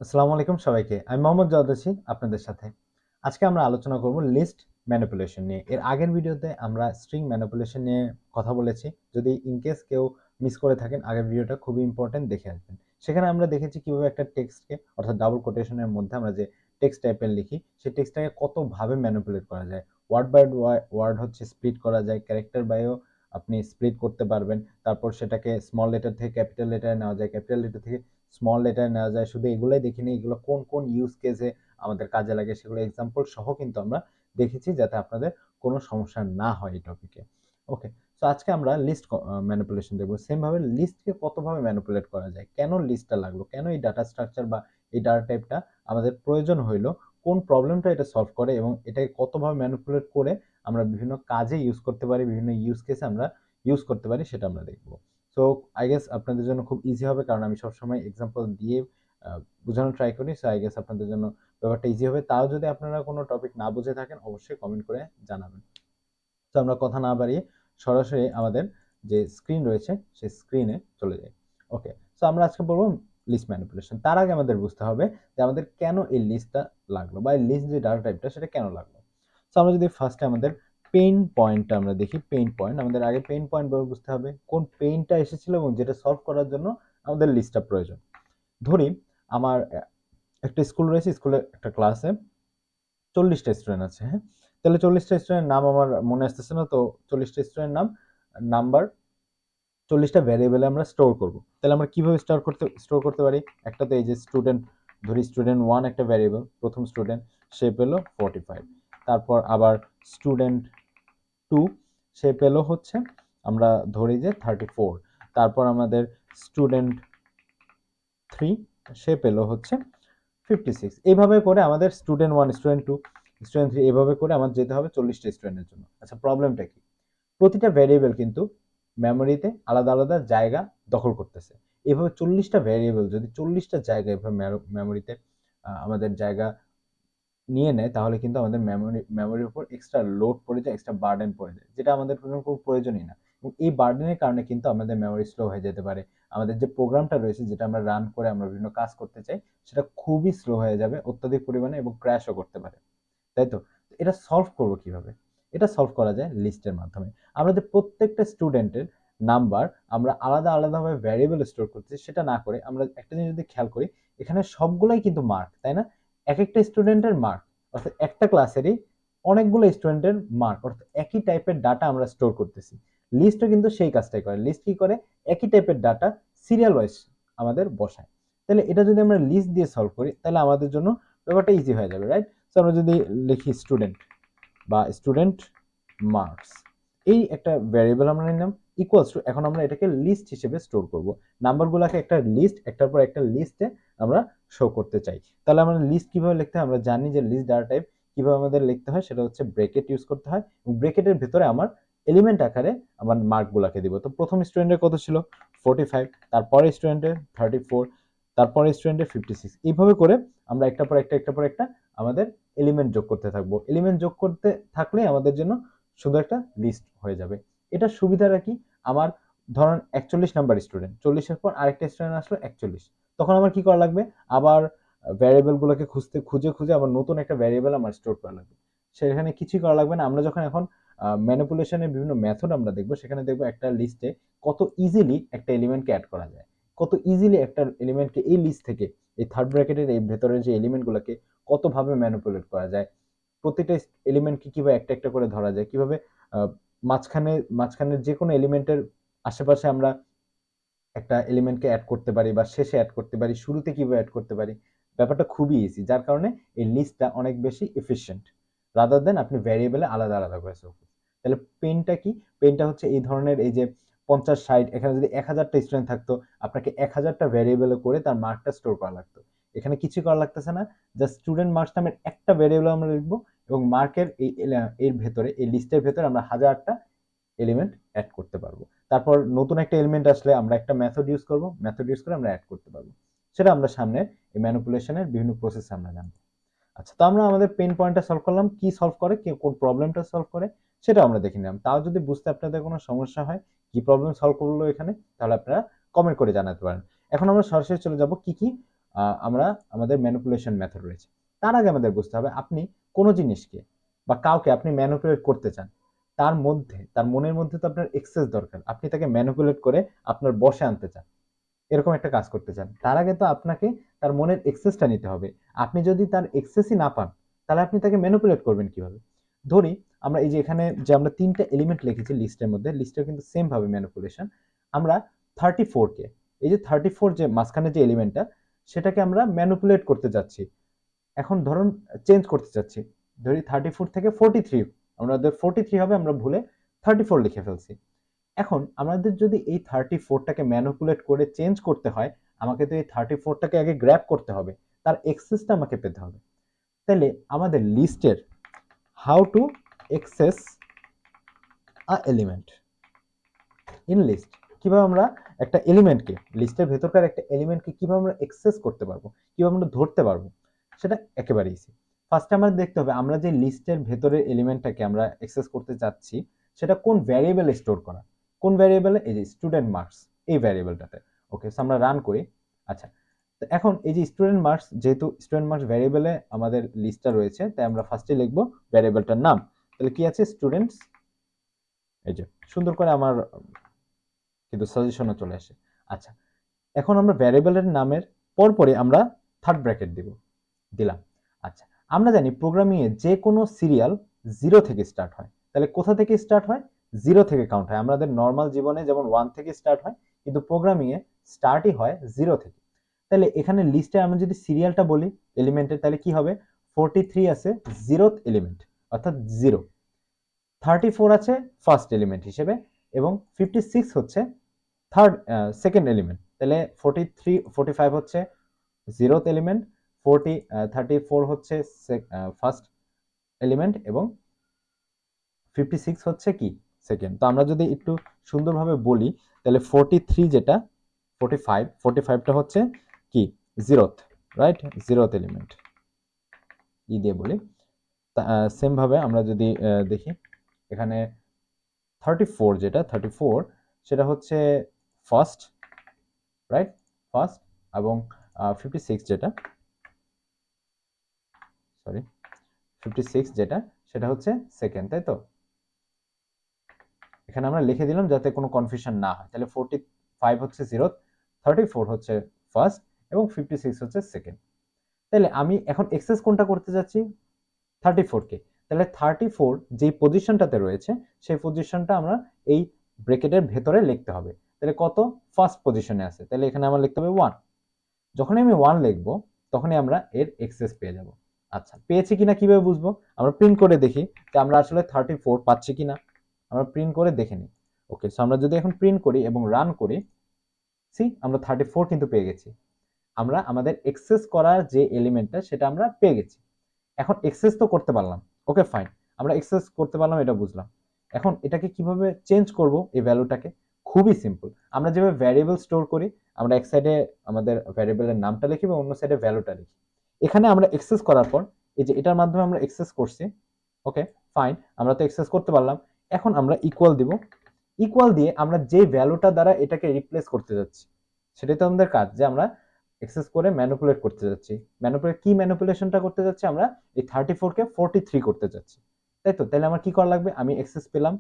আসসালামু আলাইকুম সবাইকে। আমি মোহাম্মদ জাওয়াদ আছি আপনাদের সাথে। আজকে আমরা আলোচনা করব লিস্ট ম্যানিপুলেশন নিয়ে। এর আগের ভিডিওতে আমরা স্ট্রিং ম্যানিপুলেশন নিয়ে কথা বলেছি। যদি ইন কেস কেউ মিস করে থাকেন আগের ভিডিওটা খুবই ইম্পোর্টেন্ট দেখে আসবেন। সেখানে আমরা দেখেছি কিভাবে একটা টেক্সটকে অর্থাৎ ডাবল কোটেশনের মধ্যে আমরা যে টেক্সট টাইপের লিখি সেই টেক্সটটাকে কতভাবে ম্যানিপুলেট করা যায়। ওয়ার্ড বাই ওয়ার্ড হচ্ছে স্প্লিট করা যায়, ক্যারেক্টার বাইও আপনি স্প্লিট করতে পারবেন। তারপর সেটাকে স্মল লেটার থেকে ক্যাপিটাল লেটারে নেওয়া যায়, ক্যাপিটাল লেটার থেকে স্মল লেটার নেওয়া যায়। শুধু এগুলাই দেখিনি, এগুলো কোন কোন ইউজ কেসে আমাদের কাজে লাগে সেগুলো এক্সাম্পল সহ কিন্তু আমরা দেখেছি, যাতে আপনাদের কোনো সমস্যা না হয় এই টপিকে। ওকে, তো আজকে আমরা লিস্ট ম্যানিপুলেশন দেখবো। সেম ভাবে লিস্টকে কতভাবে ম্যানিপুলেট করা যায়, কেন লিস্টটা লাগলো, কেন এই ডাটা স্ট্রাকচার বা এই ডাটা টাইপটা আমাদের প্রয়োজন হইলো, কোন প্রবলেমটা এটা সলভ করে এবং এটাকে কতভাবে ম্যানিপুলেট করে আমরা বিভিন্ন কাজে ইউজ করতে পারি, বিভিন্ন ইউজ কেসে আমরা ইউজ করতে পারি, সেটা আমরা দেখবো। সো আই গেস আপনাদের জন্য খুব ইজি হবে, কারণ আমি সবসময় এক্সাম্পল দিয়ে বোঝানোর ট্রাই করি। সো আই গেস আপনাদের জন্য ব্যাপারটা ইজি হবে। তাও যদি আপনারা কোনো টপিক না বুঝে থাকেন অবশ্যই কমেন্ট করে জানাবেন। তো আমরা কথা না বাড়িয়ে সরাসরি আমাদের যে স্ক্রিন রয়েছে সেই স্ক্রিনে চলে যাই। ওকে, সো আমরা আজকে বলবো লিস্ট ম্যানিপুলেশন। তার আগে আমাদের বুঝতে হবে যে আমাদের কেন এই লিস্টটা লাগলো বা এই লিস্ট যে ডাটা টাইপটা সেটা কেন লাগলো। সো আমরা যদি ফার্স্টে আমাদের পেইন পয়েন্টটা আমরা দেখি, পেইন পয়েন্ট আমাদের আগে পেইন পয়েন্ট বুঝতে হবে কোন পেইনটা এসেছিল এবং যেটা সলভ করার জন্য আমাদের লিস্টটা প্রয়োজন। ধরি আমার একটা স্কুল রয়েছে, স্কুলের একটা ক্লাসে 40টা স্টুডেন্ট আছে। হ্যাঁ, তাহলে 40টা স্টুডেন্টের নাম আমার মনে আসতেছে না, তো 40টা স্টুডেন্টের নাম নাম্বার 40টা ভ্যারিয়েবলে আমরা স্টোর করব। তাহলে আমরা কিভাবে স্টোর করতে পারি? একটা তো এই যে স্টুডেন্ট, ধরি স্টুডেন্ট 1 একটা ভ্যারিয়েবল, প্রথম স্টুডেন্ট সে পেলো 45। তারপর আবার স্টুডেন্ট 2 সে পেলো হচ্ছে আমরা ধরি যে 34। তারপর আমাদের স্টুডেন্ট 3 সে পেলো হচ্ছে 56। এইভাবে করে আমাদের স্টুডেন্ট 1, স্টুডেন্ট 2, স্টুডেন্ট 3 এভাবে করে আমার যেতে হবে 40টা স্টুডেন্টের জন্য। আচ্ছা, প্রবলেমটা কি? প্রতিটা ভ্যারিয়েবল কিন্তু মেমোরিতে আলাদা আলাদা জায়গা দখল করতেছে। এভাবে 40টা ভ্যারিয়েবল যদি 40টা জায়গা এভাবে মেমোরিতে আমাদের জায়গা নিয়ে নেয়, তাহলে কিন্তু আমাদের মেমোরির উপর এক্সট্রা লোড পড়ে যায়, এক্সট্রা বার্ডেন পড়ে যায়, যেটা আমাদের কোনো প্রয়োজনই না। এবং এই বার্ডেনের কারণে কিন্তু আমাদের মেমোরি স্লো হয়ে যেতে পারে। আমাদের যে প্রোগ্রামটা রয়েছে, যেটা আমরা রান করে আমরা বিভিন্ন কাজ করতে চাই, সেটা খুবই স্লো হয়ে যাবে অত্যাধিক পরিমাণে এবং ক্র্যাশও করতে পারে। তাই তো? এটা সলভ করব কিভাবে? এটা সলভ করা যায় লিস্টের মাধ্যমে। আমরা যে প্রত্যেকটা স্টুডেন্টের নাম্বার আমরা আলাদা আলাদাভাবে ভ্যারিয়েবল স্টোর করতেছি, সেটা না করে আমরা একটা জিনিস যদি খেয়াল করি, এখানে সবগুলাই কিন্তু মার্ক, তাই না? একেকটা স্টুডেন্টের মার্ক, অর্থাৎ একটা ক্লাসেরই অনেকগুলো স্টুডেন্টের মার্ক, অর্থাৎ একই টাইপের ডাটা আমরা স্টোর করতেছি। লিস্টও কিন্তু সেই কাজটাই করে। লিস্ট কি করে? একই টাইপের ডাটা সিরিয়াল ওয়াইজ আমাদের বসায়। তাহলে এটা যদি আমরা লিস্ট দিয়ে সলভ করি, তাহলে আমাদের জন্য ব্যাপারটা ইজি হয়ে যাবে, রাইট? সো আমরা যদি লিখি স্টুডেন্ট বা স্টুডেন্ট মার্কস, এই একটা ভ্যারিয়েবল আমরা নিলাম, ইকুয়ালস টু, এখন আমরা এটাকে লিস্ট হিসেবে স্টোর করব। নাম্বারগুলোকে একটা লিস্ট, একটার পর একটা লিস্টে আমরা শো করতে চাই। তাহলে আমরা লিস্ট কিভাবে লিখতে হয়? আমরা জানি যে লিস্ট ডাটা টাইপ কিভাবে আমাদের লিখতে হয়, সেটা হচ্ছে ব্রেকেট ইউজ করতে হয় এবং ব্রেকেটের ভিতরে আমার এলিমেন্ট আকারে আমার মার্কগুলোকে দিব। তো প্রথম স্টুডেন্টের কত ছিল? 45, তারপরে স্টুডেন্টের 34, তারপরে স্টুডেন্টের 56। এইভাবে করে আমরা একটার পর একটা আমাদের এলিমেন্ট যোগ করতে থাকবো। এলিমেন্ট যোগ করতে থাকলেই আমাদের জন্য শুধু একটা লিস্ট হয়ে যাবে। এটা সুবিধাটা কি? আমার ধরেন 41 নাম্বার স্টুডেন্ট, 40-এর পর আরেকটা স্টুডেন্ট আসলো 41। তখন আমার কি করা লাগবে? আবার ভ্যারিয়েবল গুলোকে খুঁজে আবার নতুন একটা ভ্যারিয়েবল আমার স্টোর করা লাগবে। সেখানে কিছুই করা লাগবে না। আমরা যখন এখন ম্যানিপুলেশনের বিভিন্ন মেথড আমরা দেখবো, সেখানে দেখবো একটা লিস্টে কত ইজিলি একটা এলিমেন্টকে অ্যাড করা যায়, কত ইজিলি একটা এলিমেন্টকে এই লিস্ট থেকে, এই থার্ড ব্র্যাকেটের এই ভেতরের যে এলিমেন্টগুলোকে কতভাবে ম্যানিপুলেট করা যায়, প্রতিটা এলিমেন্টকে কিভাবে একটা একটা করে ধরা যায়, কিভাবে মাঝখানের যে কোনো এলিমেন্টের আশেপাশে আমরা একটা এলিমেন্টকে অ্যাড করতে পারি বা শেষে অ্যাড করতে পারি, শুরুতে কিভাবে অ্যাড করতে পারি। ব্যাপারটা খুবই ইজি, যার কারণে এই লিস্টটা অনেক বেশি এফিশিয়েন্ট রাদার দেন আপনি ভ্যারিয়েবলে আলাদা আলাদা করে সলভ করতে। তাহলে পেনটা কি? পেনটা হচ্ছে এই ধরনের, এই যে 50-60, এখানে যদি 1000টা স্টুডেন্ট থাকতো, আপনাকে 1000টা ভ্যারিয়েবলে করে তার মার্কটা স্টোর করা লাগতো। এখানে কিছু করা লাগতেছে না, জাস্ট স্টুডেন্ট মার্কস নামের একটা ভ্যারিয়েবল আমরা লিখবো এবং মার্কের এর ভেতরে, এই লিস্টের ভেতরে আমরা 1000টা এলিমেন্ট অ্যাড করতে পারবো। তারপর নতুন একটা এলিমেন্ট আসলে আমরা একটা মেথড ইউজ করব, মেথড ইউজ করে আমরা অ্যাড করতে পারবো। সেটা আমরা সামনে এই ম্যানিপুলেশনের বিভিন্ন প্রসেস আমরা জানবো। আচ্ছা, তো আমরা আমাদের পেন পয়েন্টটা সলভ করলাম, কি সলভ করে, কি কোন প্রবলেমটা সলভ করে সেটা আমরা দেখে নিলাম। তাও যদি বুঝতে আপনাদের কোনো সমস্যা হয়, কি প্রবলেম সলভ করলো এখানে, তাহলে আপনারা কমেন্ট করে জানাতে পারেন। এখন আমরা সরাসরি চলে যাব কি কি আমরা আমাদের ম্যানিপুলেশন মেথড রয়েছে। তার আগে আমাদের বুঝতে হবে আপনি কোনো জিনিসকে বা কাউকে আপনি ম্যানিপুলেট করতে চান, তার মনের মধ্যে তো আপনার এক্সেস দরকার। আপনি তাকে ম্যানিপুলেট করে আপনার বশে আনতে চান, এরকম একটা কাজ করতে চান। তার আগে তো আপনাকে তার মনের এক্সেসটা নিতে হবে। আপনি যদি তার এক্সেসই না পান, তাহলে আপনি তাকে ম্যানিপুলেট করবেন কিভাবে? ধরি আমরা এই যে এখানে যে আমরা ৩ টা এলিমেন্ট লিখেছি লিস্টের মধ্যে, লিস্টেও কিন্তু সেম ভাবে ম্যানিপুলেশন। আমরা 34 কে, এই যে 34 যে মাঝখানে যে এলিমেন্টটা, সেটাকে আমরা ম্যানিপুলেট করতে যাচ্ছি। এখন ধরুন চেঞ্জ করতে চাচ্ছি। ধরি 34 থেকে 43, আমাদের 43 হবে, আমরা ভুলে 34 লিখে ফেলছি। এখন আমাদের যদি এই 34টাকে ম্যানিপুলেট করে চেঞ্জ করতে হয়, আমাকে তো এই 34টাকে আগে গ্র্যাব করতে হবে, তার এক্সেসটা আমাকে পেতে হবে। তাহলে আমাদের লিস্টের how to access a element in list, কিভাবে আমরা একটা এলিমেন্টকে, লিস্টের ভেতরকার একটা এলিমেন্টকে কিভাবে আমরা এক্সেস করতে পারবো, কিভাবে আমরা ধরতে পারবো, সেটা একেবারে ইজি। ফার্স্টে আমরা দেখতে হবে আমরা যে লিস্টের ভেতরের এলিমেন্টটাকে আমরা এক্সেস করতে যাচ্ছি, সেটা কোন ভ্যারিয়েবলে স্টোর করা। কোন ভ্যারিয়েবলে? এই যে স্টুডেন্ট মার্কস, এই ভ্যারিয়েবলটাতে। ওকে, সো আমরা রান করি। আচ্ছা, তো এখন এই যে স্টুডেন্ট মার্কস, যেহেতু স্টুডেন্ট মার্কস ভ্যারিয়েবলে আমাদের লিস্টটা রয়েছে, তাই আমরা ফার্স্টে লিখবো ভ্যারিয়েবলটার নাম। তাহলে কি আছে? স্টুডেন্টস। এই যে সুন্দর করে আমার কিন্তু সাজেশনও চলে আসে। আচ্ছা, এখন আমরা ভ্যারিয়েবলের নামের পরপরই আমরা থার্ড ব্র্যাকেট দিলাম। আচ্ছা, আমরা জানি প্রোগ্রামিং এ যে কোনো সিরিয়াল 0 থেকে স্টার্ট হয়। তাহলে কোথা থেকে স্টার্ট হয়? 0 থেকে কাউন্ট হয়। আমাদের নর্মাল জীবনে যেমন 1 থেকে স্টার্ট হয়, কিন্তু প্রোগ্রামিং এ স্টার্টই হয় 0 থেকে। তাহলে এখানে লিস্টে আমরা যদি সিরিয়ালটা বলি এলিমেন্টের, তাহলে কি হবে? 43 আছে 0th এলিমেন্ট, অর্থাৎ 0। 34 আছে ফার্স্ট এলিমেন্ট হিসেবে, এবং 56 হচ্ছে সেকেন্ড এলিমেন্ট। তাহলে 45 হচ্ছে 0th এলিমেন্ট, 34 হচ্ছে ফার্স্ট এলিমেন্ট, এবং 56 হচ্ছে কি? সেকেন্ড। তো আমরা যদি একটু সুন্দরভাবে বলি, তাহলে 43 যেটা, 45টা হচ্ছে কি? 0th, right? 0th এলিমেন্ট দিয়ে বলি। সেম ভাবে আমরা যদি দেখি, এখানে 34 যেটা, 34 সেটা হচ্ছে ফার্স্ট, রাইট? ফার্স্ট। এবং 56 যেটা, সরি, 56 যেটা, সেটা হচ্ছে সেকেন্ড, তাই তো? এখানে আমরা লিখে দিলাম যাতে কোনো কনফিউশন না হয়। তাহলে 45 হচ্ছে 0th, 34 হচ্ছে ফার্স্ট, এবং 56 হচ্ছে সেকেন্ড। তাহলে আমি এখন এক্সেস কোনটা করতে যাচ্ছি? 34 কে। তাহলে 34 যেই পজিশনটাতে রয়েছে, সেই পজিশনটা আমরা এই ব্র্যাকেটের ভেতরে লিখতে হবে। তাহলে কত? ফার্স্ট পজিশনে আছে, তাহলে এখানে আমার লিখতে হবে 1। যখনই আমি 1 লিখবো, তখনই আমরা এর এক্সেস পেয়ে যাব। আচ্ছা, পেয়েছি কিনা কিভাবে বুঝবো? আমরা প্রিন্ট করে দেখি যে আমরা আসলে 34 পাচ্ছি কিনা। আমরা প্রিন্ট করে দেখে নিই। ওকে, সো আমরা যদি এখন প্রিন্ট করি এবং রান করি, সি আমরা 34 কিন্তু পেয়ে গেছি। আমরা আমাদের এক্সেস করার যে এলিমেন্টটা, সেটা আমরা পেয়ে গেছি। এখন এক্সেস তো করতে পারলাম, ওকে ফাইন, আমরা এক্সেস করতে পারলাম, এটা বুঝলাম। এখন এটাকে কিভাবে চেঞ্জ করব এই ভ্যালুটাকে? খুবই সিম্পল। আমরা যেভাবে ভ্যারিয়েবল স্টোর করি, আমরা এক সাইডে আমাদের ভ্যারিয়েবলের নামটা লিখি এবং অন্য সাইডে ভ্যালুটা লিখি। এখানে আমরা এক্সেস করার পর, এই যে এটার মাধ্যমে আমরা এক্সেস করছি, ওকে ফাইন, আমরা তো এক্সেস করতে পারলাম। এখন আমরা ইকুয়াল দিব। ইকুয়াল দিয়ে আমরা যে ভ্যালুটা দ্বারা এটাকে রিপ্লেস করতে যাচ্ছি, সেটাই তো আমাদের কাজ, যে আমরা এক্সেস করে ম্যানিপুলেট করতে যাচ্ছি। কি ম্যানিপুলেশনটা করতে যাচ্ছি? আমরা এই 34 কে 43 করতে যাচ্ছি, তাই তো? তাহলে আমার কি করা লাগবে? আমি এক্সেস পেলাম,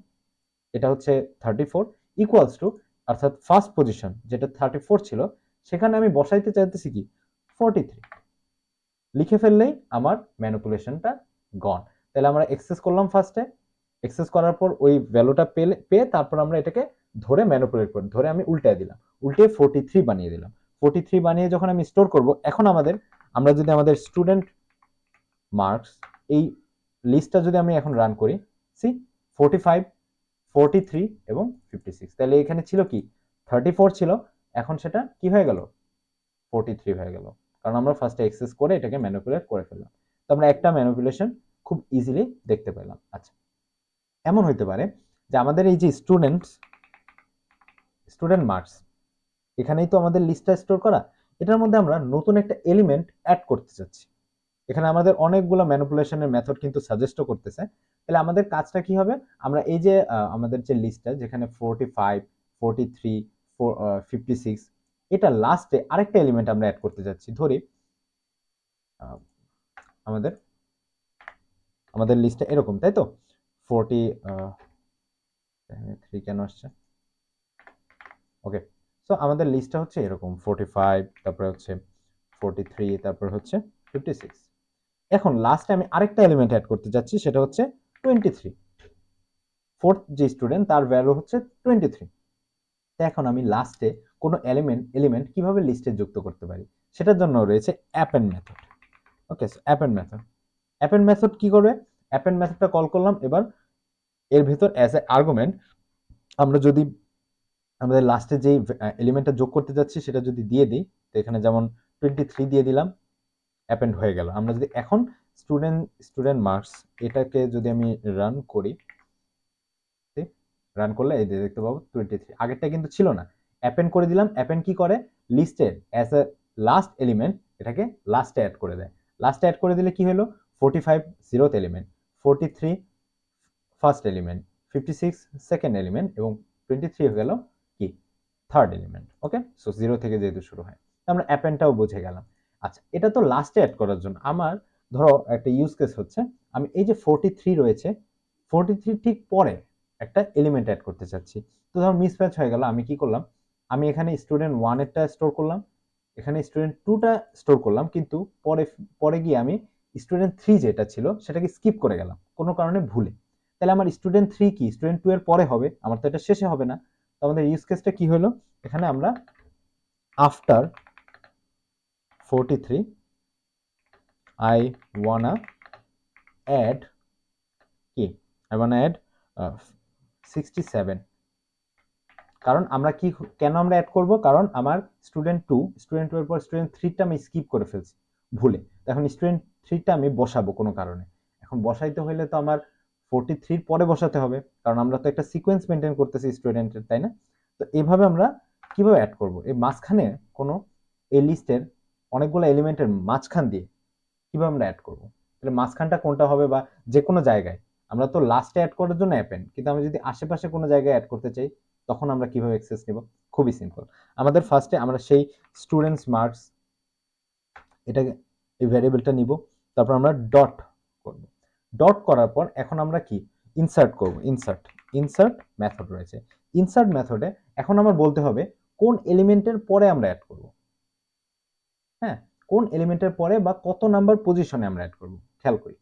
এটা হচ্ছে 34 ইকুয়ালস টু, অর্থাৎ ফার্স্ট পজিশন যেটা 34 ছিল, সেখানে আমি বসাইতে চাইতেছি কি? 43। লিখে ফেললেই আমার ম্যানিপুলেশনটা গন। তাহলে আমরা এক্সেস করলাম ফার্স্টে, এক্সেস করার পর ওই ভ্যালুটা পেয়ে তারপর আমরা এটাকে ধরে ম্যানিপুলেট করি, ধরে আমি উল্টায় দিলাম, উল্টে 43 বানিয়ে দিলাম। 43 বানিয়ে যখন আমি স্টোর করব, এখন আমরা যদি আমাদের স্টুডেন্ট মার্কস এই লিস্টটা যদি আমি এখন রান করি, সি 45, 43 এবং 56, তাহলে এখানে ছিল কি? 34 ছিল, এখন সেটা কি হয়ে গেল? 43 হয়ে গেল, কারণ আমরা ফার্স্টে এক্সেস করে এটাকে ম্যানিপুলেট করে ফেললাম। তো আমরা একটা ম্যানিপুলেশন খুব ইজিলি দেখতে পেলাম। আচ্ছা, এমন হইতে পারে যে আমাদের এই যে স্টুডেন্ট মার্কস, এখানেই তো আমাদের লিস্টটা স্টোর করা, এটার মধ্যে আমরা নতুন একটা এলিমেন্ট অ্যাড করতে চাচ্ছি। এখানে আমাদের অনেকগুলো ম্যানিপুলেশনের মেথড কিন্তু সাজেস্টও করতেছে। তাহলে আমাদের কাজটা কি হবে? আমরা এই যে আমাদের যে লিস্টটা, যেখানে 45, 43, 56 এটা লাস্টে আরেকটা এলিমেন্ট আমরা অ্যাড করতে যাচ্ছি। ধরি আমাদের আমাদের লিস্টটা এরকম, তাই তো? 43 কেন আসছে? ওকে, সো আমাদের লিস্টটা হচ্ছে এরকম 45, তারপরে হচ্ছে 43, তারপরে হচ্ছে 56। এখন লাস্টে আমি আরেকটা এলিমেন্ট অ্যাড করতে যাচ্ছি, সেটা হচ্ছে 23। ফোর্থ যে স্টুডেন্ট তার ভ্যালু হচ্ছে 23। তো এখন আমি লাস্টে কোনো এলিমেন্ট কিভাবে লিস্টে যুক্ত করতে পারি সেটার জন্য রয়েছে অ্যাপেন্ড মেথড। ওকে, সো অ্যাপেন্ড মেথড কি করবে? অ্যাপেন্ড মেথডটা কল করলাম, এবার এর ভিতর অ্যাজ এ আর্গুমেন্ট আমরা যদি আমাদের লাস্টে যেই এলিমেন্টটা যোগ করতে যাচ্ছি সেটা যদি দিয়ে দিই, তো এখানে যেমন 23 দিয়ে দিলাম, অ্যাপেন্ড হয়ে গেল। আমরা যদি এখন স্টুডেন্ট মার্কস এটাকে যদি আমি রান করি, রান করলে এই যে দেখতে পাবো 23, আগেরটা কিন্তু ছিল না। অ্যাপেন্ড করে দিলাম, অ্যাপেন্ড কি করে? লিস্টের অ্যাজ এ লাস্ট এলিমেন্ট এটাকে লাস্টে অ্যাড করে দেয়। লাস্টে অ্যাড করে দিলে কি হলো? 45 zeroth element, 43 first element, 56 second element এবং 23 হয়ে গেল কি থার্ড এলিমেন্ট। ওকে, সো জিরো থেকে যেহেতু শুরু হয়, আমরা অ্যাপেন্ডটাও বুঝে গেলাম। আচ্ছা, এটা তো লাস্টে অ্যাড করার জন্য। আমার ধরো একটা ইউজ কেস হচ্ছে, আমি এই যে 43 রয়েছে, 43 ঠিক পরে একটা এলিমেন্ট অ্যাড করতে চাচ্ছি। তো ধরো মিসম্যাচ হয়ে গেল, আমি কি করলাম? আমি এখানে স্টুডেন্ট 1 এরটা স্টোর করলাম, এখানে স্টুডেন্ট 2টা স্টোর করলাম, কিন্তু পরে পরে গিয়ে আমি স্টুডেন্ট 3 যেটা ছিল সেটাকে স্কিপ করে গেলাম কোনো কারণে ভুলে। তাহলে আমার স্টুডেন্ট 3 কি স্টুডেন্ট 2 এর পরে হবে, আমার তো এটা শেষে হবে না। তো আমাদের ইউজ কেসটা কি হলো? এখানে আমরা আফটার 43 আই ওয়ানা অ্যাড কি আই ওয়ানা অ্যাড 67। কারণ আমরা কি কেন আমরা অ্যাড করব? কারণ আমার স্টুডেন্ট 2 এর পর স্টুডেন্ট 3টা আমি স্কিপ করে ফেলছি ভুলে। এখন স্টুডেন্ট 3টা আমি বসাবো কোনো কারণে। এখন বসাইতে হলে তো আমার 43 পরে বসাতে হবে, কারণ আমরা তো একটা সিকোয়েন্স মেনটেন করতেছি স্টুডেন্টের, তাই না? তো এভাবে আমরা কিভাবে অ্যাড করব? এই মাঝখানে কোনো এই লিস্টের অনেকগুলো এলিমেন্টের মাঝখান দিয়ে কিভাবে আমরা অ্যাড করব? তাহলে মাঝখানটা কোনটা হবে? বা যে কোনো জায়গায়, আমরা তো লাস্টে অ্যাড করার জন্য অ্যাপেন্ড, কিন্তু আমি যদি আশেপাশে কোনো জায়গায় অ্যাড করতে চাই তখন আমরা কিভাবে অ্যাক্সেস নেব? খুবই সিম্পল। আমাদের ফার্স্টে আমরা সেই স্টুডেন্টস মার্কস এটাকে এই ভ্যারিয়েবলটা নিব, তারপর আমরা ডট করব। ডট করার পর এখন আমরা কি ইনসার্ট করব? ইনসার্ট মেথড রয়েছে। ইনসার্ট মেথডে এখন আমার বলতে হবে কোন এলিমেন্টের পরে আমরা অ্যাড করব। হ্যাঁ, কোন এলিমেন্টের পরে বা কত নাম্বার পজিশনে আমরা অ্যাড করব। খেয়াল করি,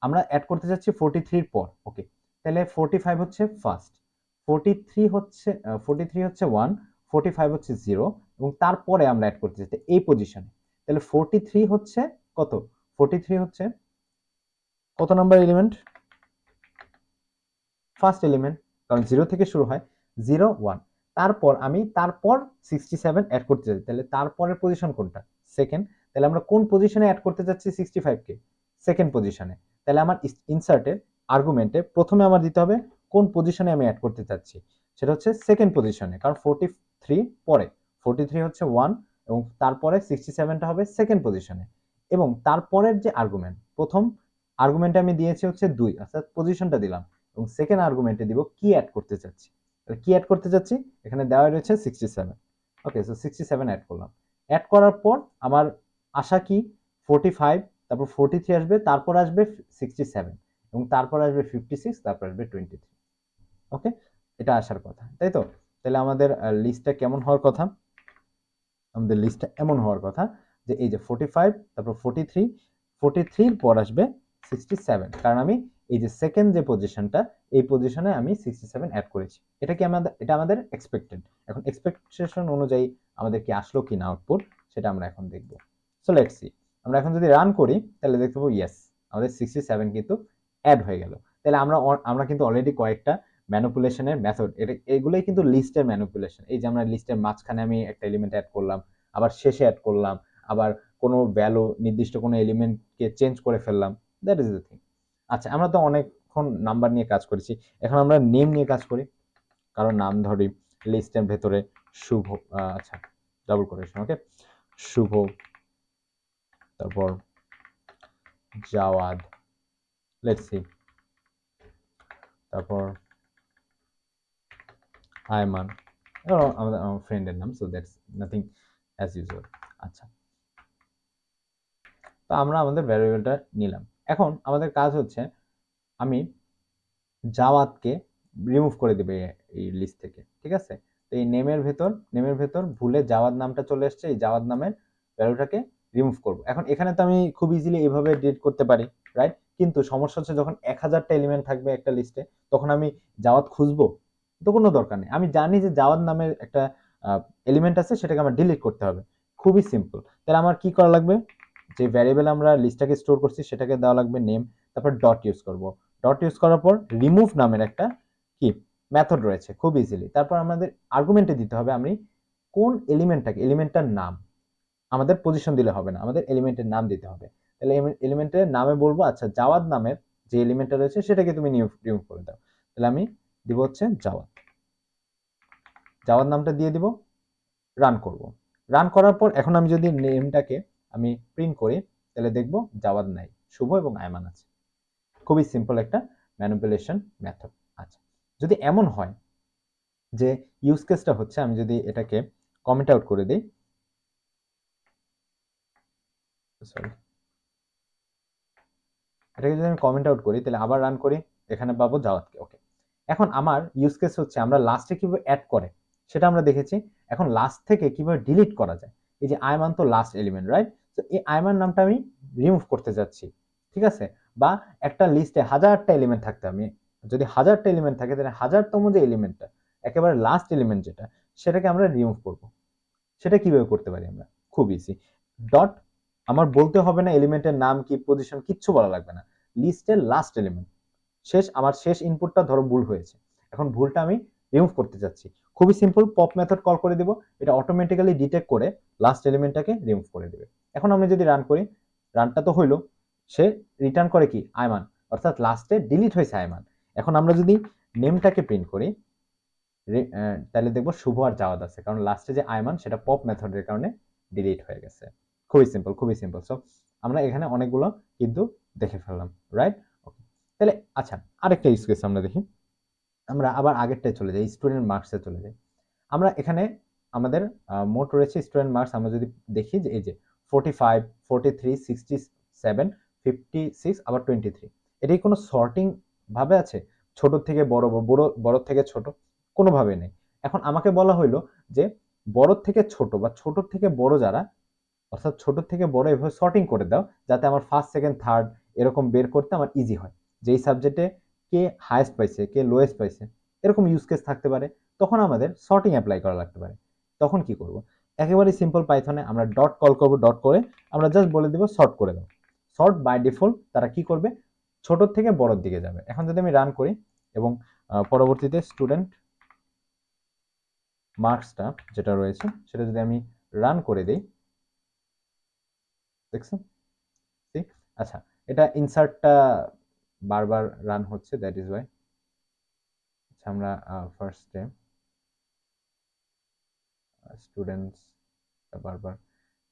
আমরা অ্যাড করতে যাচ্ছি 43 এর পর। ওকে, তাহলে 45 হচ্ছে ফার্স্ট, 43 হচ্ছে 43 হচ্ছে 1, 45 হচ্ছে 0 এবং তারপরে আমরা অ্যাড করতে যাচ্ছি এই পজিশনে। তাহলে 43 হচ্ছে কত? 43 হচ্ছে কত নাম্বার এলিমেন্ট? ফার্স্ট এলিমেন্ট, কারণ 0 থেকে শুরু হয়, 0 1। তারপর 67 অ্যাড করতে যাচ্ছি, তাহলে তারপরের পজিশন কোনটা? সেকেন্ড। তাহলে আমরা কোন পজিশনে অ্যাড করতে যাচ্ছি 65 কে? সেকেন্ড পজিশনে। তাহলে আমার ইনসার্টে আর্গুমেন্টে প্রথমে আমার দিতে হবে কোন পজিশনে আমি অ্যাড করতে চাচ্ছি, সেটা হচ্ছে সেকেন্ড পজিশনে, কারণ 43 পরে, 43 হচ্ছে 1 এবং তারপরে 67টা হবে সেকেন্ড পজিশনে। এবং তারপরের যে আর্গুমেন্ট, প্রথম আর্গুমেন্টে আমি দিয়েছি হচ্ছে 2, অর্থাৎ পজিশনটা দিলাম, এবং সেকেন্ড আর্গুমেন্টে দিব কি অ্যাড করতে চাচ্ছি। কি অ্যাড করতে চাচ্ছি? এখানে দেওয়া রয়েছে 67। ওকে, সো 67 অ্যাড করলাম। অ্যাড করার পর আমার আশা কি 45, তারপর 43 আসবে, তারপর আসবে 67 এবং তারপর আসবে 56, তারপর আসবে 23। ওকে, এটা আসার কথা, তাই তো? তাহলে আমাদের লিস্টটা কেমন হওয়ার কথা? আমাদের লিস্টটা এমন হওয়ার কথা যে এই যে 45, তারপর 43, 43 পর আসবে 67, কারণ আমি এই যে সেকেন্ড যে পজিশনটা, এই পজিশনে আমি 67 অ্যাড করেছি। এটা আমাদের এক্সপেক্টেড। এখন এক্সপেকটেশন অনুযায়ী আমাদের কি আসলো কি না আউটপুট, সেটা আমরা এখন দেখব। So let's see. আমরা এখন যদি রান করি তাহলে দেখতে পাবো ইয়েস, আমাদের 67 কিন্তু অ্যাড হয়ে গেল। তাহলে আমরা কিন্তু অলরেডি কয়েকটা ম্যানিপুলেশনের মেথড, এগুলোই কিন্তু লিস্টের ম্যানিপুলেশন। এই যে আমরা লিস্টের মাঝখানে আমি একটা এলিমেন্ট অ্যাড করলাম, আবার শেষে অ্যাড করলাম, আবার কোনো ভ্যালু নির্দিষ্ট কোনো এলিমেন্টকে চেঞ্জ করে ফেললাম। That is the thing. আচ্ছা, আমরা তো অনেকক্ষণ নাম্বার নিয়ে কাজ করেছি, এখন আমরা নেম নিয়ে কাজ করি। কারণ নাম ধরি লিস্টের ভেতরে শুভ, আচ্ছা ডাবল কোটেশন, ওকে, শুভ, তারপর জাওয়াদ, লেটস সি, তারপর আয়মান, আমাদের ফ্রেন্ডের নাম, so that's nothing as usual. আচ্ছা, তো আমরা আমাদের ভ্যারিয়েবলটা নিলাম। এখন আমাদের কাজ হচ্ছে আমি জাওয়াদকে রিমুভ করে দেবে এই লিস্ট থেকে, ঠিক আছে? তো এই নেমের ভেতর ভুলে জাওয়াদ নামটা চলে এসছে, এই জাওয়াদ নামের ভ্যালুটাকে রিমুভ করব। এখন এখানে তো আমি খুব ইজিলি এইভাবে ডিলিট করতে পারি, রাইট? কিন্তু সমস্যা হচ্ছে যখন 1000টা এলিমেন্ট থাকবে একটা লিস্টে, তখন আমি জাওয়াদ খুঁজবো? তো কোনো দরকার নেই। আমি জানি যে জাওয়াদ নামের একটা এলিমেন্ট আছে, সেটাকে আমার ডিলিট করতে হবে। খুবই সিম্পল। তাহলে আমার কি করা লাগবে? যে ভ্যারিয়েবল আমরা লিস্টটাকে স্টোর করছি সেটাকে দেওয়া লাগবে নেম, তারপর ডট ইউজ করব। ডট ইউজ করার পর রিমুভ নামের একটা কি মেথড রয়েছে, খুব ইজিলি। তারপর আমাদের আর্গুমেন্টে দিতে হবে আমি কোন এলিমেন্টটার নাম। আমাদের পজিশন দিলে হবে না, আমাদের এলিমেন্টের নাম দিতে হবে। তাহলে এলিমেন্টের নামে বলবো আচ্ছা জাওয়াদ নামের যে এলিমেন্টটা রয়েছে সেটাকে তুমি রিমুভ করে দাও। তাহলে আমি দিব হচ্ছে জাওয়াদ। জাওয়াদ নামটা দিয়ে দিব, রান করব। রান করার পর এখন আমি যদি নেমটাকে আমি প্রিন্ট করি, তাহলে দেখবো জাওয়াদ নাই, শুভ এবং আয়মান আছে। খুবই সিম্পল একটা ম্যানিপুলেশন মেথড। আচ্ছা, যদি এমন হয় যে ইউজ কেসটা হচ্ছে, আমি যদি এটাকে কমেন্ট আউট করে দিই, সরি, এটাকে যদি আমি কমেন্ট আউট করি তাহলে আবার রান করি, এখানে পাবো জাওয়াদকে। ওকে, এখন আমার ইউজ কেস হচ্ছে আমরা লাস্টে কিভাবে অ্যাড করে সেটা আমরা দেখেছি। এখন লাস্ট থেকে কিভাবে ডিলিট করা যায়। এই যে আয়মান তো লাস্ট এলিমেন্ট, রাইট? তো এই আয়মান নামটা আমি রিমুভ করতে যাচ্ছি, ঠিক আছে? বা একটা লিস্টে 1000টা এলিমেন্ট থাকতে, আমি যদি 1000টা এলিমেন্ট থাকে তাহলে 1000তম যে এলিমেন্টটা, একেবারে লাস্ট এলিমেন্ট যেটা, সেটাকে আমরা রিমুভ করব। সেটা কিভাবে করতে পারি আমরা? খুব ইজি। ডট, আমার বলতে হবে না এলিমেন্টের নাম কি, পজিশন, কিচ্ছু বলা লাগবে না। লিস্টের লাস্ট এলিমেন্ট, আমার শেষ ইনপুটটা ধরো ভুল হয়েছে, এখন ভুলটা আমি রিমুভ করতে যাচ্ছি। খুবই সিম্পল, পপ মেথড কল করে দিব, এটা অটোমেটিক্যালি ডিটেক্ট করে লাস্ট এলিমেন্টটাকে রিমুভ করে দেবে। এখন আমি যদি রান করি, রানটা তো হইলো, সে রিটার্ন করে কি আয়মান, অর্থাৎ লাস্টে ডিলিট হয়েছে আয়মান। এখন আমরা যদি নেমটাকে প্রিন্ট করি, তাহলে দেখবো শুভ আর জাওয়াদ আছে, কারণ লাস্টে যে আয়মান সেটা পপ মেথডের কারণে ডিলিট হয়ে গেছে। খুবই সিম্পল, খুবই সিম্পল। সো আমরা এখানে অনেকগুলো কিন্তু দেখে ফেললাম, রাইট? ওকে, তাহলে আচ্ছা, আরেকটা ইউজ কেস আমরা দেখি। আমরা আবার আগেরটায় চলে যাই, স্টুডেন্ট মার্কসে চলে যাই। আমরা এখানে আমাদের মোট রয়েছে স্টুডেন্ট মার্কস, আমরা যদি দেখি যে এই যে 45, 43, 67, 56 আবার 23, এটাই কোনো সর্টিং ভাবে আছে? ছোট থেকে বড় বা বড় থেকে ছোট? কোনোভাবে নেই। এখন আমাকে বলা হইলো যে বড় থেকে ছোট বা ছোট থেকে বড় যারা, অর্থাৎ ছোট থেকে বড় এভাবে সর্টিং করে দাও, যাতে আমার ফার্স্ট সেকেন্ড থার্ড এরকম বের করতে আমার ইজি হয়, যে এই সাবজেক্টে কে হায়েস্ট পাইছে কে লোয়েস্ট পাইছে, এরকম ইউজ কেস থাকতে পারে। তখন আমাদের সর্টিং অ্যাপ্লাই করা লাগতে পারে। তখন কি করব? একেবারে সিম্পল, পাইথনে আমরা ডট কল করব, ডট করে আমরা জাস্ট বলে দিব সর্ট করে দাও। সর্ট বাই ডিফল্ট তারা কি করবে? ছোট থেকে বড়র দিকে যাবে। এখন যদি আমি রান করি এবং পরবর্তীতে স্টুডেন্ট মার্কসটা যেটা রয়েছে সেটা যদি আমি রান করে দিই, দেখছেন? আচ্ছা, এটা ইনসার্টটা বারবার রান হচ্ছে, দ্যাট ইজ ওয়াই। আচ্ছা, আমরা ফার্স্টে স্টুডেন্টস বারবার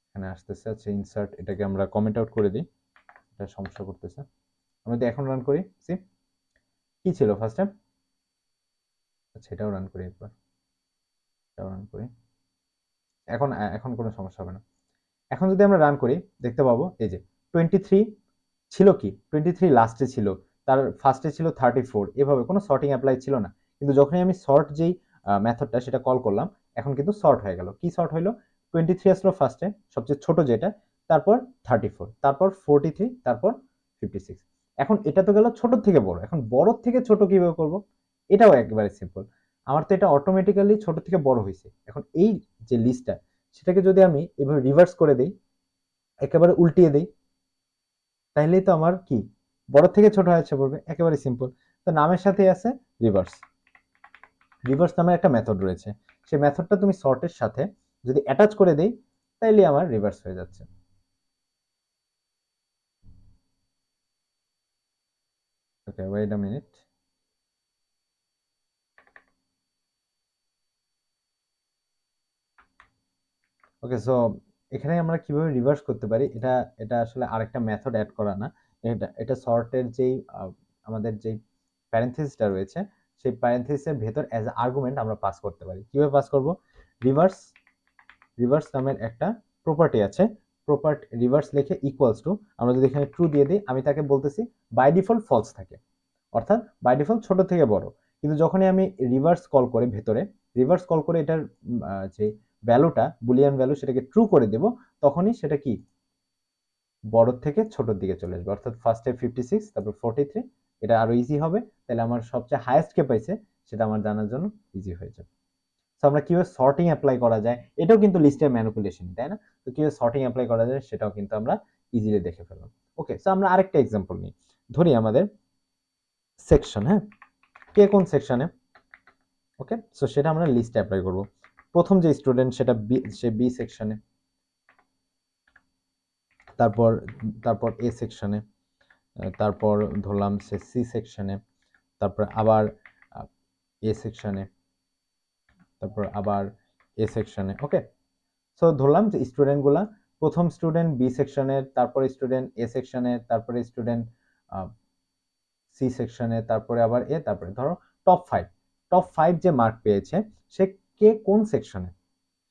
এখানে আসতেছে। আচ্ছা, ইনসার্ট, এটাকে আমরা কমেন্ট আউট করে দিই, এটা সমস্যা করতেছে। আমি যদি এখন রান করি, সি কি ছিল ফার্স্ট টাইম। আচ্ছা, এটাও রান করি একবার, এটাও রান করি। এখন এখন কোনো সমস্যা হবে না। এখন যদি আমরা রান করি দেখতে পাবো এই যে 23 ছিল, কি 23 লাস্টে ছিল, তার ফার্স্টে ছিল 34, এভাবে কোনো সর্টিং অ্যাপ্লাই ছিল না। কিন্তু যখনই আমি সর্ট যেই মেথডটা সেটা কল করলাম, এখন কিন্তু সর্ট হয়ে গেল। কি সর্ট হইলো? 23 আসলো ফার্স্টে, সবচেয়ে ছোট যেটা, তারপর 34, তারপর 43, তারপর 56। এখন এটা তো গেল ছোট থেকে বড়, এখন বড় থেকে ছোট কিভাবে করব? এটাও একেবারে সিম্পল। আমার তো এটা অটোমেটিক্যালি ছোট থেকে বড় হয়েছে। এখন এই যে লিস্টটা, সেটাকে যদি আমি এভাবে রিভার্স করে দেই, একেবারে উল্টিয়ে দেই, তাইলেই তো আমার কি বড় থেকে ছোট হয়েছে পড়বে। একেবারে সিম্পল। তো নামের সাথেই আছে রিভার্স। রিভার্স নামের একটা মেথড রয়েছে, সেই মেথডটা তুমি সর্টের সাথে যদি অ্যাটাচ করে দেই, তাইলে আমার রিভার্স হয়ে যাচ্ছে। Okay, wait a minute. Okay, so এখানে আমরা কিভাবে রিভার্স করতে পারি, এটা এটা আসলে আরেকটা মেথড অ্যাড করা না। এটা সর্টের যেই আমাদের যেই প্যারেনথেসিসটা রয়েছে, সেই প্যারেনথেসিসের ভেতর অ্যাজ আর্গুমেন্ট আমরা পাস করতে পারি। কিভাবে পাস করব? রিভার্স রিভার্স নামের একটা প্রপার্টি আছে, রিভার্স লিখে ইকুয়ালস টু, আমরা যদি এখানে ট্রু দিয়ে দিই, আমি তাকে বলতেছি বাই ডিফল্ট ফলস থাকে, অর্থাৎ বাই ডিফল্ট ছোট থেকে বড়। কিন্তু যখনই আমি রিভার্স কল করে ভেতরে রিভার্স কল করে এটার যে ভ্যালুটা বুলিয়ান ভ্যালু সেটাকে ট্রু করে দেব, তখনই সেটা কি বড় থেকে ছোটর দিকে চলে আসবে। অর্থাৎ ফার্স্টে 56, তারপর 43, এটা আরো ইজি হবে। তাহলে আমার সবচেয়ে হাইয়েস্ট কে পাইছে সেটা আমার জানার জন্য ইজি হয়ে যাবে। সো আমরা কিভাবে সর্টিং অ্যাপ্লাই করা যায়, এটাও কিন্তু লিস্টের ম্যানিপুলেশন, তাই না? তো কিভাবে সর্টিং অ্যাপ্লাই করা যায় সেটাও কিন্তু আমরা ইজিলি দেখে ফেললাম। ওকে, সো আমরা আরেকটা এক্সাম্পল নিই। ধরি আমাদের সেকশন, হ্যাঁ, কে কোন সেকশনে, ওকে, সো সেটা আমরা লিস্টে অ্যাপ্লাই করব। প্রথম যে স্টুডেন্ট সেটা সে বি সেকশনে, তারপর তারপর এ সেকশনে, তারপর ধরলাম সে সি সেকশনে, তারপর আবার এ সেকশনে, তারপর আবার এ সেকশনে। ওকে, সো ধরলাম যে স্টুডেন্টগুলা, প্রথম স্টুডেন্ট বি সেকশনের, তারপরে স্টুডেন্ট এ সেকশনের, তারপরে স্টুডেন্ট সি সেকশনে, তারপরে আবার এ, তারপরে ধরো টপ 5 যে মার্ক পেয়েছে সে কে কোন সেকশনে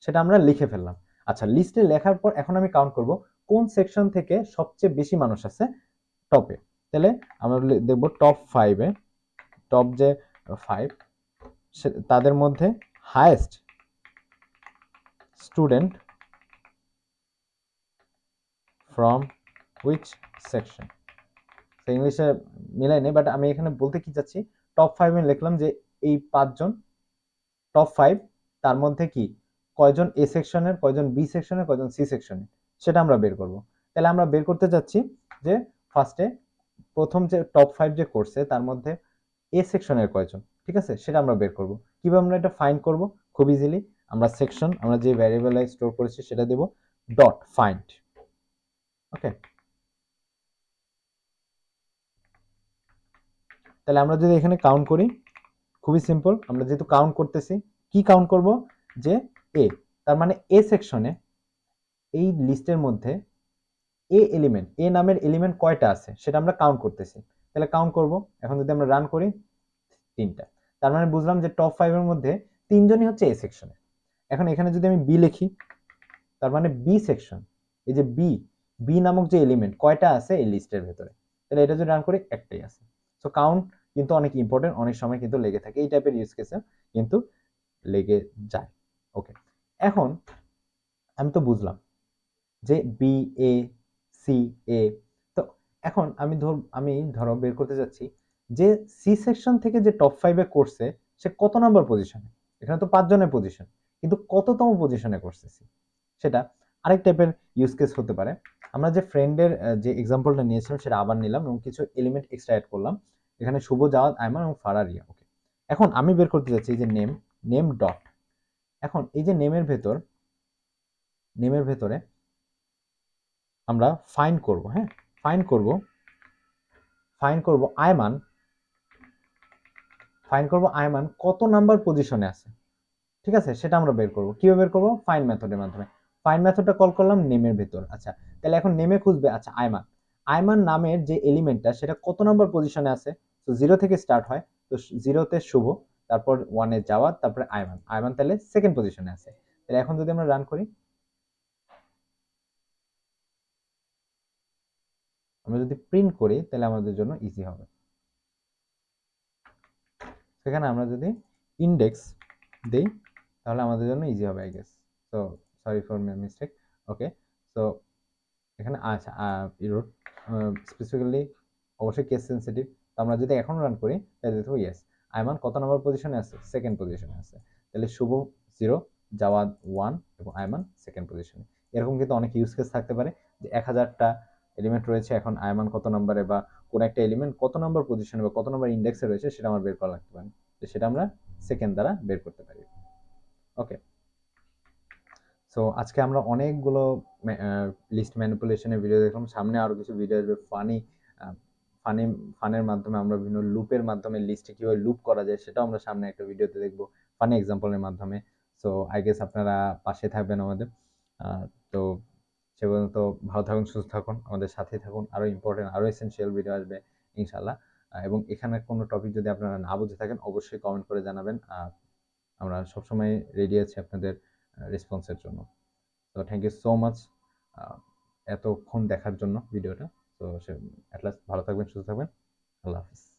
সেটা আমরা লিখে ফেললাম। আচ্ছা, লিস্টে লেখার পর এখন আমি কাউন্ট করব কোন সেকশন থেকে সবচেয়ে বেশি মানুষ আছে টপে। তাহলে আমরা দেখব টপ 5-এ, টপ যে 5 তাদের মধ্যে highest student from which section. ইংলিশে মিলাই নেই, বাট আমি এখানে বলতে কি চাচ্ছি, টপ 5 লিখলাম যে এই 5জন টপ 5, তার মধ্যে কি কয়জন এ সেকশনের, কয়জন বি সেকশনের, কয়জন সি সেকশনের, সেটা আমরা বের করব। তাহলে আমরা বের করতে যাচ্ছি যে ফার্স্টে প্রথম যে টপ 5 যে করছে তার মধ্যে এ সেকশনের কয়জন, ঠিক আছে, সেটা আমরা বের করব। কিভাবে আমরা এটা ফাইন্ড করব? খুব ইজিলি, আমরা সেকশন, আমরা যে ভ্যারিয়েবলে স্টোর করেছি সেটা দেব ডট ফাইন্ড। ওকে, তাহলে আমরা যদি এখানে কাউন্ট করি, খুবই সিম্পল, আমরা যেহেতু কাউন্ট করতেছি, কি কাউন্ট করব, যে এ, তার মানে এ সেকশনে এই লিস্টের মধ্যে এ নামের এলিমেন্ট কয়টা আছে সেটা আমরা কাউন্ট করতেছি। তাহলে কাউন্ট করব, এখন যদি আমরা রান করি 3টা, তার মানে বুঝলাম যে টপ 5 এর মধ্যে 3জনই হচ্ছে এ সেকশনে। এখন এখানে যদি আমি বি লিখি, তার মানে বি সেকশন, এই যে বি নামক যে এলিমেন্ট কয়টা আছে এই লিস্টের ভেতরে, তাহলে এটা যদি রান করি একটাই আছে। সো কাউন্ট কিন্তু অনেক ইম্পর্টেন্ট, অনেক সময় কিন্তু লেগে থাকে, এই টাইপের ইউজ কেসে কিন্তু লেগে যায়। ওকে, এখন আমি তো বুঝলাম যে বি এ সি এ, তো এখন আমি ধরো বের করতে যাচ্ছি যে সি সেকশন থেকে যে টপ 5-এ করছে সে কত নাম্বার পজিশনে। এখানে তো 5জনের পজিশন, কিন্তু কততম পজিশনে করছে সি, সেটা আরেক টাইপের ইউজ কেস হতে পারে। আমরা যে ফ্রেন্ডের যে এক্সাম্পলটা নিয়েছিলাম সেটা আবার নিলাম এবং কিছু এলিমেন্ট এক্সট্রা অ্যাড করলাম, এখানে শুভ, জাওয়াদ, আয়মান এবং ফারারিয়া। ওকে, এখন আমি বের করতে যাচ্ছি যে নেম ডট, এখন এই যে নেমের ভেতরে আমরা ফাইন্ড করব, হ্যাঁ, ফাইন্ড করব আয়মান কত নাম্বার পজিশনে আছে, ঠিক আছে, সেটা আমরা বের করব। কিভাবে বের করব? ফাইন্ড মেথডের মাধ্যমে। ফাইন্ড মেথডটা কল করলাম নেমের ভেতর। আচ্ছা, তাহলে এখন নেমে খুঁজবে, আচ্ছা আয়মান নামের যে এলিমেন্টটা সেটা কত নাম্বার পজিশনে আছে, তো 0 থেকে স্টার্ট হয়, তো 0-তে শুভ, তারপর 1-এ জাওয়াদ, তারপরে আয়মান তাহলে সেকেন্ড পজিশনে আছে। তাহলে এখন যদি আমরা রান করি, আমরা যদি প্রিন্ট করি তাহলে আমাদের জন্য ইজি হবে। সেখানে আমরা যদি ইন্ডেক্স দেই তাহলে আমাদের জন্য ইজি হবে, I guess. So sorry for my mistake. Okay, so এখানে আচ্ছা ইরোড স্পেসিফিক্যালি অবশ্যই কেস সেন্সিটিভ। তো আমরা যদি এখন রান করি তাহলে দেখবো ইয়েস, আয়মান কত নম্বর পজিশনে আছে, সেকেন্ড পজিশনে আছে। তাহলে শুভ 0, জাওয়াদ 1 এবং আয়মান সেকেন্ড পজিশনে। এরকম কিন্তু অনেক ইউজ কেস থাকতে পারে যে 1000টা এলিমেন্ট রয়েছে, এখন আয়মান কত নম্বরে বা কোন একটা এলিমেন্ট কত নম্বর পজিশনে বা কত নম্বর ইন্ডেক্সে রয়েছে সেটা আমার বের করা লাগতে পারে, তো সেটা আমরা সেকেন্ড দ্বারা বের করতে পারি। ওকে, সো আজকে আমরা অনেকগুলো লিস্ট ম্যানিপুলেশনের ভিডিও দেখলাম, সামনে আরো কিছু ভিডিও আসবে ফানি ফানের মাধ্যমে, আমরা বিভিন্ন লুপের মাধ্যমে লিস্টে কিভাবে লুপ করা যায় সেটাও আমরা সামনে একটা ভিডিওতে দেখবো ফানি এক্সাম্পলের মাধ্যমে। সো আই গেস আপনারা পাশে থাকবেন আমাদের। তো সে পর্যন্ত ভালো থাকুন, সুস্থ থাকুন, আমাদের সাথে থাকুন, আরো ইম্পর্টেন্ট আরো এসেনশিয়াল ভিডিও আসবে ইনশাল্লাহ। এবং এখানে কোনো টপিক যদি আপনারা না বুঝে থাকেন অবশ্যই কমেন্ট করে জানাবেন, আমরা সবসময় রেডি আছি আপনাদের রেসপন্সের জন্য। তো থ্যাংক ইউ সো মাচ এতক্ষণ দেখার জন্য ভিডিওটা। তো সে অ্যাট লাস্ট ভালো থাকবেন, সুস্থ থাকবেন। আল্লাহ হাফিজ।